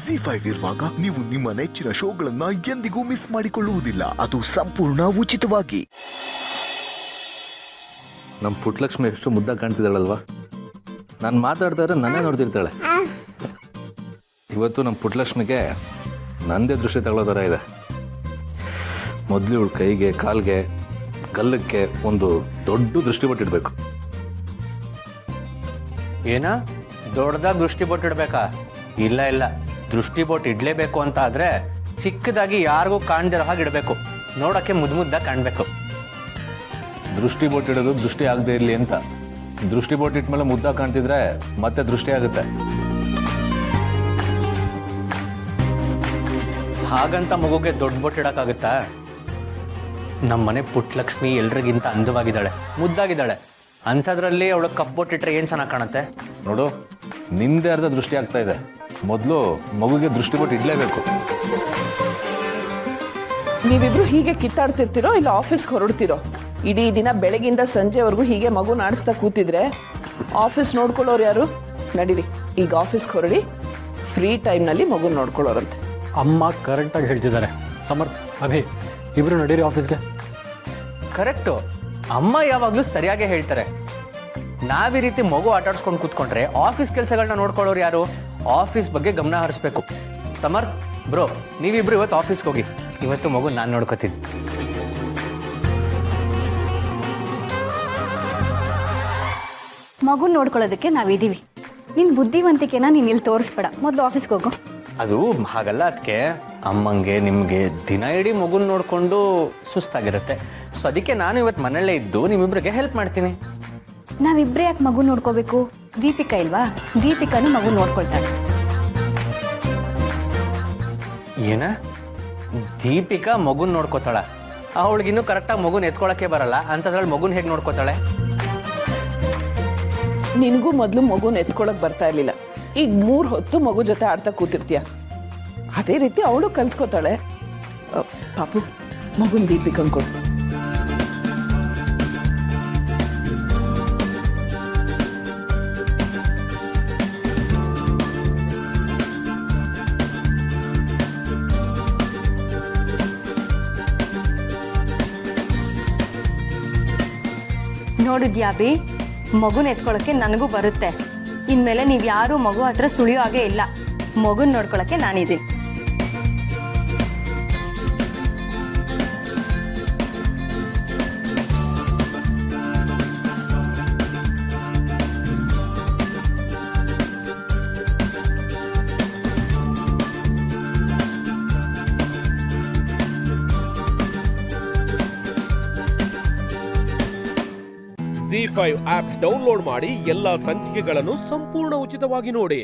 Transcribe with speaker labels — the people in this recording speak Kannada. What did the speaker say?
Speaker 1: ಜಿ5 ಇರುವಾಗ ನೀವು ನಿಮ್ಮ ನೆಚ್ಚಿನ ಶೋಗಳನ್ನ ಎಂದಿಗೂ ಮಿಸ್ ಮಾಡಿಕೊಳ್ಳುವುದಿಲ್ಲ. ಅದು ಸಂಪೂರ್ಣ ಉಚಿತವಾಗಿ.
Speaker 2: ನಮ್ಮ ಪುಟ್ಟಲಕ್ಷ್ಮಿ ಎಷ್ಟು ಮುದ್ದಾಗಿ ಕಾಣ್ತಿದ್ದಾಳಲ್ವಾ? ನಾನು ಮಾತಾಡ್ತಾ ಇದ್ರೆ ನನ್ನೇ ನೋಡ್ತಿರ್ತಾಳೆ. ಇವತ್ತು ನಮ್ಮ ಪುಟ್ಟಲಕ್ಷ್ಮಿಗೆ ನಂದೇ ದೃಷ್ಟಿ ತಗೊಳ್ಳೋ ಥರ ಇದೆ. ಮೊದಲು ಇವಳು ಕೈಗೆ, ಕಾಲ್ಗೆ, ಗಲ್ಲಕ್ಕೆ ಒಂದು ದೊಡ್ಡ ದೃಷ್ಟಿ ಬಟ್ಟಿಡ್ಬೇಕು.
Speaker 3: ಏನ ದೊಡ್ಡದಾಗಿ ದೃಷ್ಟಿ ಬೊಟ್ಟು ಇಡ್ಬೇಕಾ? ಇಲ್ಲ ಇಲ್ಲ, ದೃಷ್ಟಿ ಬೊಟ್ಟು ಇಡ್ಲೇಬೇಕು ಅಂತ ಆದ್ರೆ ಚಿಕ್ಕದಾಗಿ ಯಾರಿಗೂ ಕಾಣ್ದಿರೋ ಹಾಗೆ ಇಡಬೇಕು. ನೋಡಕ್ಕೆ ಮುದ್ದಾಗಿ ಕಾಣ್ಬೇಕು.
Speaker 2: ದೃಷ್ಟಿ ಬೊಟ್ಟಿಡೋದು ದೃಷ್ಟಿ ಆಗದೆ ಇರಲಿ ಅಂತ. ದೃಷ್ಟಿ ಬೊಟ್ಟಿಟ್ಮೇಲೆ ಮುದ್ದಾಗಿ ಕಾಣ್ತಿದ್ರೆ ಮತ್ತೆ ದೃಷ್ಟಿ ಆಗುತ್ತೆ.
Speaker 3: ಹಾಗಂತ ಮಗುಗೆ ದೊಡ್ಡ ಬೊಟ್ಟಿಡಕ್ಕಾಗುತ್ತಾ? ನಮ್ಮನೆ ಪುಟ್ಟಲಕ್ಷ್ಮಿ ಎಲ್ರಿಗಿಂತ ಅಂದವಾಗಿದ್ದಾಳೆ, ಮುದ್ದಾಗಿದ್ದಾಳೆ. ಅಂಥದ್ರಲ್ಲಿ ಅವಳು ಕಪ್ಪು ಬೊಟ್ಟಿಟ್ರೆ ಏನು ಚೆನ್ನಾಗಿ ಕಾಣುತ್ತೆ?
Speaker 2: ನೋಡು, ನಿಂದೇ ಅರ್ಧ ದೃಷ್ಟಿ ಆಗ್ತಾ ಇದೆ. ಮೊದಲು ಮಗುಗೆ ದೃಷ್ಟಿ ಬೊಟ್ಟು ಇಡಲೇಬೇಕು.
Speaker 4: ನೀವಿಬ್ರು ಹೀಗೆ ಕಿತ್ತಾಡ್ತಿರ್ತೀರೋ ಇಲ್ಲ ಆಫೀಸ್ಗೆ ಹೊರಡ್ತಿರೋ? ಇಡೀ ದಿನ ಬೆಳಗಿಂದ ಸಂಜೆವರೆಗೂ ಹೀಗೆ ಮಗು ಆಡಿಸ್ತಾ ಕೂತಿದ್ರೆ ಆಫೀಸ್ ನೋಡ್ಕೊಳ್ಳೋರು ಯಾರು? ನಡೀರಿ, ಈಗ ಆಫೀಸ್ಗೆ ಹೊರಡಿ. ಫ್ರೀ ಟೈಮ್ನಲ್ಲಿ ಮಗು ನೋಡ್ಕೊಳ್ಳೋರಂತೆ.
Speaker 5: ಅಮ್ಮ ಕರೆಕ್ಟಾಗಿ ಹೇಳ್ತಿದ್ದಾರೆ. ಸಮರ್ಥ್, ಅಭಿ ಇಬ್ರು ನಡೀರಿ ಆಫೀಸ್ಗೆ.
Speaker 3: ಕರೆಕ್ಟು, ಅಮ್ಮ ಯಾವಾಗಲೂ ಸರಿಯಾಗೇ ಹೇಳ್ತಾರೆ. ನಾವೀ ರೀತಿ ಮಗು ಆಟಾಡ್ಸ್ಕೊಂಡು ಕೂತ್ಕೊಂಡ್ರೆ ಆಫೀಸ್ ಕೆಲಸಗಳನ್ನ ನೋಡ್ಕೊಳ್ಳೋರು ಯಾರು? ಆಫೀಸ್ ಬಗ್ಗೆ ಗಮನ ಹರಿಸ್ಬೇಕು. ಸಮರ್ಥ್ ಬ್ರೋ, ನೀವಿಬ್ರು ಇವತ್ತು ಆಫೀಸ್ಗೆ ಹೋಗಿ. ಇವತ್ತು ಮಗು ನಾನು ನೋಡ್ಕೋತೀನಿ.
Speaker 6: ಮಗು ನೋಡ್ಕೊಳ್ಳೋದಕ್ಕೆ ನಾವಿದ್ದೀವಿ. ನಿನ್ನ ಬುದ್ಧಿವಂತಿಕೆನ ನೀನು ಇಲ್ಲಿ ತೋರಿಸ್ಬೇಡ. ಮೊದಲು ಆಫೀಸ್ಗೆ ಹೋಗು.
Speaker 3: ಅದು ಹಾಗಲ್ಲ, ಅದಕ್ಕೆ ಅಮ್ಮಂಗೆ ನಿಮಗೆ ದಿನ ಇಡೀ ಮಗುನ ನೋಡಿಕೊಂಡು ಸುಸ್ತಾಗಿರುತ್ತೆ. ಸೊ ಅದಕ್ಕೆ ನಾನು ಇವತ್ತು ಮನೆಯಲ್ಲೇ ಇದ್ದು ನಿಮ್ಮಿಬ್ರಿಗೆ ಹೆಲ್ಪ್ ಮಾಡ್ತೀನಿ.
Speaker 6: ನಾವಿಬ್ಬರೇ ಯಾಕೆ ಮಗು ನೋಡ್ಕೋಬೇಕು? ದೀಪಿಕಾ ಇಲ್ವಾ? ದೀಪಿಕಾನು ಮಗು ನೋಡ್ಕೊಳ್ತಾಳೆ.
Speaker 3: ಏನ? ದೀಪಿಕಾ ಮಗುನ ನೋಡ್ಕೋತಾಳ? ಅವಳಿಗಿನ್ನೂ ಕರೆಕ್ಟಾಗಿ ಮಗುನ ಎತ್ಕೊಳಕ್ಕೆ ಬರಲ್ಲ, ಅಂಥದ್ರಲ್ಲಿ ಮಗುನ ಹೇಗೆ ನೋಡ್ಕೋತಾಳೆ?
Speaker 4: ನಿನಗೂ ಮೊದಲು ಮಗುನ ಎತ್ಕೊಳಕ್ ಬರ್ತಾ ಇರ್ಲಿಲ್ಲ. ಈಗ 3 ಹೊತ್ತು ಮಗು ಜೊತೆ ಆಡ್ತಾ ಕೂತಿರ್ತೀಯ. ಅದೇ ರೀತಿ ಅವಳು ಕಲ್ತ್ಕೋತಾಳೆ. ಪಾಪು, ಮಗುನ ದೀಪಿಕಂಗ್ ಕೊಡು.
Speaker 6: ನೋಡಿದ್ಯಾ ಬಿ, ಮಗುನ ಎತ್ಕೊಳ್ಳೋಕ್ಕೆ ನನಗೂ ಬರುತ್ತೆ. ಇನ್ಮೇಲೆ ನೀವು ಯಾರೂ ಮಗು ಹತ್ರ ಸುಳಿಯೋ ಹಾಗೆ ಇಲ್ಲ. ಮಗುನ ನೋಡ್ಕೊಳ್ಳೋಕ್ಕೆ ನಾನಿದ್ದೀನಿ.
Speaker 7: ಜಿ5 ಆಪ್ ಡೌನ್ಲೋಡ್ ಮಾಡಿ ಎಲ್ಲಾ ಸಂಚಿಕೆಗಳನ್ನು ಸಂಪೂರ್ಣ ಉಚಿತವಾಗಿ ನೋಡಿ.